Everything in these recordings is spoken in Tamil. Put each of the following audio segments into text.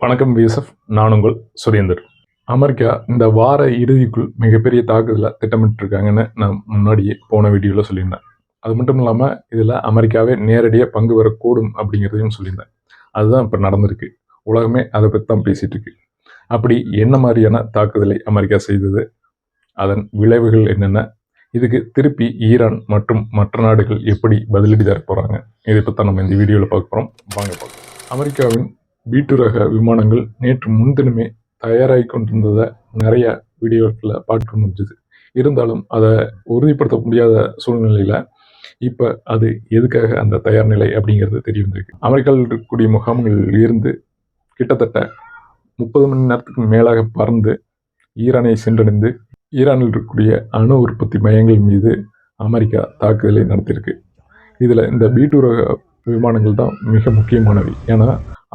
வணக்கம் விஎஸ்எஃப். நான் உங்கள் சுரேந்தர். அமெரிக்கா இந்த வார இறுதிக்குள் மிகப்பெரிய தாக்குதலை திட்டமிட்டிருக்காங்கன்னு நான் முன்னாடியே போன வீடியோவில் சொல்லியிருந்தேன். அது மட்டும் இல்லாமல் இதில் அமெரிக்காவே நேரடியாக பங்கு வரக்கூடும் அப்படிங்கிறதையும் சொல்லியிருந்தேன். அதுதான் இப்போ நடந்திருக்கு. உலகமே அதை பற்றி தான் பேசிகிட்டு இருக்கு. அப்படி என்ன மாதிரியான தாக்குதலை அமெரிக்கா செய்தது, அதன் விளைவுகள் என்னென்ன, இதுக்கு திருப்பி ஈரான் மற்றும் மற்ற நாடுகள் எப்படி பதிலடி தர போகிறாங்க, இதை பற்றி தான் நம்ம இந்த வீடியோவில் பார்க்க போகிறோம். வாங்க பார்க்கலாம். அமெரிக்காவின் B2 ரக விமானங்கள் நேற்று முன்தினமே தயாராகி கொண்டிருந்ததை நிறைய வீடியோக்களில் பார்க்க முடிஞ்சுது. இருந்தாலும் அதை உறுதிப்படுத்த முடியாத சூழ்நிலையில் இப்போ அது எதுக்காக அந்த தயார் நிலை அப்படிங்கிறது தெரிய வந்திருக்கு. அமெரிக்காவில் இருக்கக்கூடிய முகாம்களில் இருந்து கிட்டத்தட்ட 30 மணி நேரத்துக்கு மேலாக பறந்து ஈரானை சென்றடைந்து ஈரானில் இருக்கக்கூடிய அணு உற்பத்தி மையங்கள் மீது அமெரிக்கா தாக்குதலை நடத்தியிருக்கு. இதில் இந்த B2 ரக விமானங்கள் தான் மிக முக்கியமானவை. ஏன்னா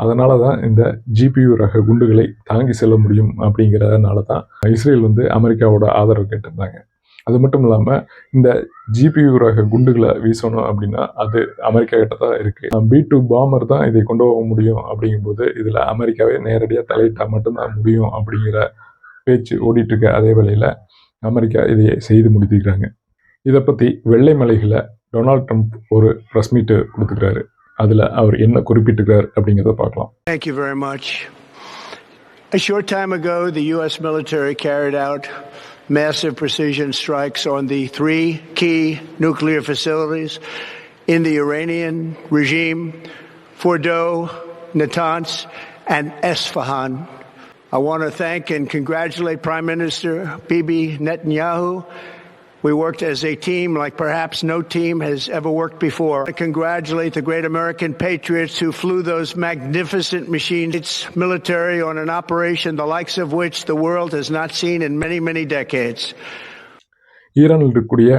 அதனால தான் இந்த GPU ரக குண்டுகளை தாங்கி செல்ல முடியும். அப்படிங்கிறதுனால தான் இஸ்ரேல் அமெரிக்காவோட ஆதரவு கேட்டிருந்தாங்க. அது மட்டும் இல்லாமல் இந்த GPU ரக குண்டுகளை வீசணும் அப்படின்னா அது அமெரிக்கா கிட்ட தான் இருக்குது. B2 பாம்பர் தான் இதை கொண்டு போக முடியும். அப்படிங்கும்போது இதில் அமெரிக்காவே நேரடியாக தலையிட்டால் மட்டும்தான் முடியும் அப்படிங்கிற பேச்சு ஓடிட்டுருக்க அதே வேளையில் அமெரிக்கா இதை செய்து முடித்துக்கிறாங்க. இதை பற்றி வெள்ளை மலைகளை டொனால்ட் ட்ரம்ப் ஒரு ப்ரெஸ் மீட்டு கொடுத்துக்கிறாரு. அதில் அவர் என்ன குறிப்பிட்டிருக்கார் அப்படிங்கிறத பார்க்கலாம். Thank you very much. A short time ago, the U.S. military carried out massive precision strikes on the 3 key nuclear facilities in the Iranian regime: Fordo, Natanz, and Esfahan. I want to thank and congratulate Prime Minister Bibi Netanyahu. We worked as a team like perhaps no team has ever worked before. I congratulate the great American patriots who flew those magnificent machines. It's military on an operation the likes of which the world has not seen in many, many decades. ஈரானில் இருக்கக்கூடிய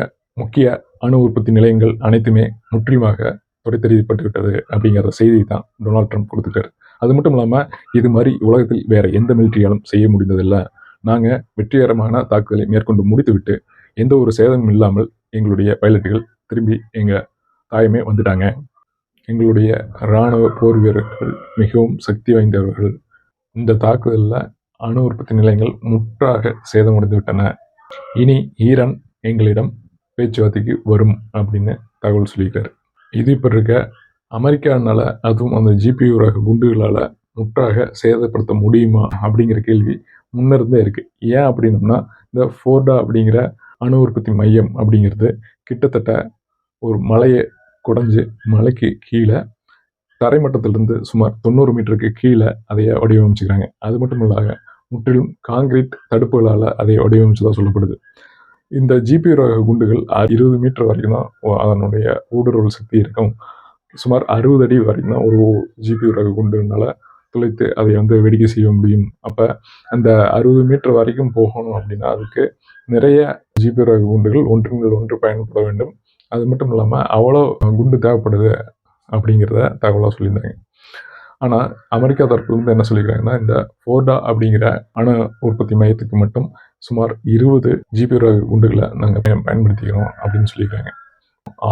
முக்கிய அணு உற்பத்தி நிலையங்கள் அனைத்துமே முற்றிலுமாக துடைத்தெறியப்பட்டு விட்டது அப்படிங்கிற செய்தி தான் டொனால்ட் ட்ரம்ப் கொடுத்துட்டாரு. அது மட்டும் இல்லாமல் இது மாதிரி உலகத்தில் வேறு எந்த மிலிட்ரியாலும் செய்ய முடிந்ததில்லை. நாங்கள் வெற்றிகரமான தாக்குதலை மேற்கொண்டு முடித்துவிட்டு எந்த ஒரு சேதமும் இல்லாமல் எங்களுடைய பைலட்டுகள் திரும்பி எங்கள் தாயமே வந்துட்டாங்க. எங்களுடைய இராணுவ போர் வீரர்கள் மிகவும் சக்தி வாய்ந்தவர்கள். இந்த தாக்குதலில் அணு உற்பத்தி நிலையங்கள் முற்றாக சேதமடைந்து விட்டன. இனி ஈரான் எங்களிடம் பேச்சுவார்த்தைக்கு வரும் அப்படின்னு தகவல் சொல்லியிருக்காரு. இது இப்போ இருக்க அமெரிக்கானால, அதுவும் அந்த GPU ரக குண்டுகளால் முற்றாக சேதப்படுத்த முடியுமா அப்படிங்கிற கேள்வி முன்னிருந்தே இருக்குது. ஏன் அப்படின்னம்னா இந்த ஃபோர்டா அப்படிங்கிற அணு உற்பத்தி மையம் அப்படிங்கிறது கிட்டத்தட்ட ஒரு மலையை குடைஞ்சு மலைக்கு கீழே தரைமட்டத்திலிருந்து சுமார் 90 மீட்டருக்கு கீழே அதைய வடிவமைச்சுக்கிறாங்க. அது மட்டும் இல்லாத முற்றிலும் காங்கிரீட் தடுப்புகளால் அதை வடிவமைச்சதாக சொல்லப்படுது. இந்த GPU ரக குண்டுகள் 20 மீட்டர் வரைக்கும் தான் அதனுடைய ஊடுருவல் சக்தி இருக்கும். சுமார் 60 அடி வரைக்கும் தான் ஒரு GPU ரக குண்டுனால துளைத்து அதை வெடிக்க செய்ய முடியும். அப்போ அந்த 60 மீட்டர் வரைக்கும் போகணும் அப்படின்னா அதுக்கு நிறைய GPU ரக குண்டுகள் ஒன்றின் மேல் ஒன்று பயன்பட வேண்டும். அது மட்டும் இல்லாமல் அவ்வளோ குண்டு தேவைப்படுது அப்படிங்கிறத தகவலாக சொல்லியிருந்தாங்க. ஆனால் அமெரிக்கா தரப்புலேருந்து என்ன சொல்லியிருக்காங்கன்னா, இந்த ஃபோர்டா அப்படிங்கிற அணு உற்பத்தி மையத்துக்கு மட்டும் சுமார் 20 GPU ரக குண்டுகளை நாங்கள் பயன்படுத்திக்கிறோம் அப்படின்னு சொல்லியிருக்காங்க.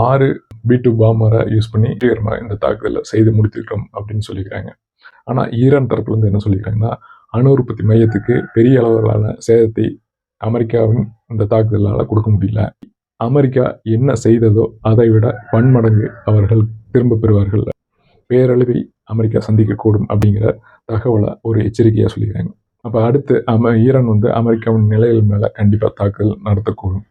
6 B2 பாம்பரை யூஸ் பண்ணி இந்த தாக்குதலை செய்து முடித்துக்கிறோம் அப்படின்னு சொல்லியிருக்காங்க. ஆனால் ஈரான் தரப்புலேருந்து என்ன சொல்லியிருக்காங்கன்னா, அணு உற்பத்தி மையத்துக்கு பெரிய அளவிலான சேதத்தை அமெரிக்காவின் இந்த தாக்குதலால் கொடுக்க முடியல. அமெரிக்கா என்ன செய்ததோ அதை விட பன்மடங்கு அவர்கள் திரும்ப பெறுவார்கள். பேரழிவை அமெரிக்கா சந்திக்கக்கூடும் அப்படிங்கிற தகவலை ஒரு எச்சரிக்கையாக சொல்லிக்கிறாங்க. அப்போ அடுத்து ஈரான் அமெரிக்காவின் நிலைகள் மேலே கண்டிப்பாக தாக்குதல் நடத்தக்கூடும்.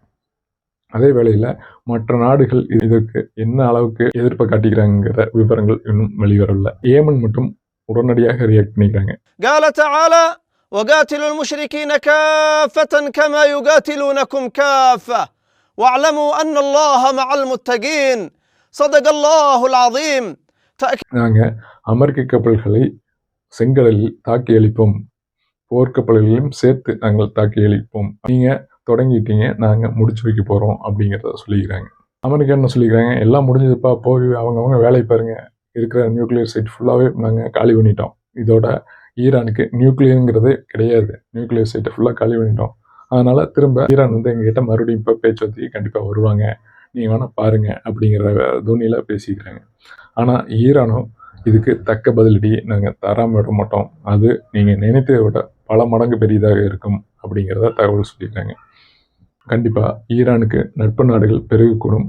அதே வேளையில் மற்ற நாடுகள் இதற்கு என்ன அளவுக்கு எதிர்ப்பை காட்டிக்கிறாங்கிற விவரங்கள் இன்னும் வெளிவரவில்லை. ஏமன் மட்டும் உடனடியாக ரியாக்ட் பண்ணிக்கிறாங்க. قال تعالى وقاتلوا المشركين كافة كما يقاتلونكم كافة واعلموا أن الله مع المتقين صدق الله العظيم. நாங்கள் அமெரிக்க கப்பல்களை செங்கடலில் தாக்கி அளிப்போம், போர்க்கப்பல்களையும் சேர்த்து நாங்கள் தாக்கி அளிப்போம். நீங்கள் தொடங்கிட்டீங்க, நாங்கள் முடிச்சு வைக்க போகிறோம் அப்படிங்கிறத சொல்லிக்கிறாங்க. அமெரிக்கா என்ன சொல்லிக்கிறாங்க, எல்லாம் முடிஞ்சதுப்பா, போய் அவங்கவுங்க வேலையை பாருங்கள், இருக்கிற நியூக்ளியர் சைட் ஃபுல்லாகவே நாங்கள் காலி பண்ணிட்டோம். இதோட ஈரானுக்கு நியூக்ளியருங்கிறதே கிடையாது, நியூக்ளியர் சைட்டை ஃபுல்லாக காலி பண்ணிட்டோம். அதனால் திரும்ப ஈரான் எங்ககிட்ட மறுபடியும் இப்போ பேச்சுவார்த்தைக்கு கண்டிப்பாக வருவாங்க, நீங்கள் வேணால் பாருங்கள் அப்படிங்கிற தோனியில் பேசிக்கிறாங்க. ஆனால் ஈரானும் இதுக்கு தக்க பதிலடி நாங்கள் தராமல் விட மாட்டோம், அது நீங்கள் நினைத்ததை விட பல மடங்கு பெரியதாக இருக்கும் அப்படிங்கிறத தகவல் சொல்லியிருக்காங்க. கண்டிப்பாக ஈரானுக்கு நட்பு நாடுகள் பெருகக்கூடும்.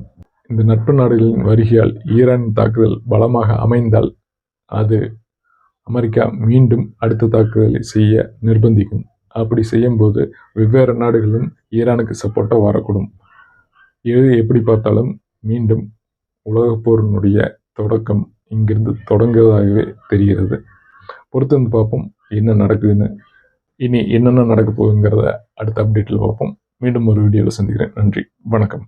இந்த நட்பு நாடுகளின் வருகையால் ஈரான் தாக்குதல் பலமாக அமைந்தால் அது அமெரிக்கா மீண்டும் அடுத்த தாக்குதலை செய்ய நிர்பந்திக்கும். அப்படி செய்யும்போது வெவ்வேறு நாடுகளும் ஈரானுக்கு சப்போர்ட்டாக வரக்கூடும். எது எப்படி பார்த்தாலும் மீண்டும் உலகப் போரினுடைய தொடக்கம் இங்கிருந்து தொடங்குவதாகவே தெரிகிறது. பொறுத்து வந்து பார்ப்போம் என்ன நடக்குதுன்னு. இனி என்னென்ன நடக்க போகுங்கிறத அடுத்த அப்டேட்டில் பார்ப்போம். மீண்டும் ஒரு வீடியோவில் சந்திக்கிறேன். நன்றி, வணக்கம்.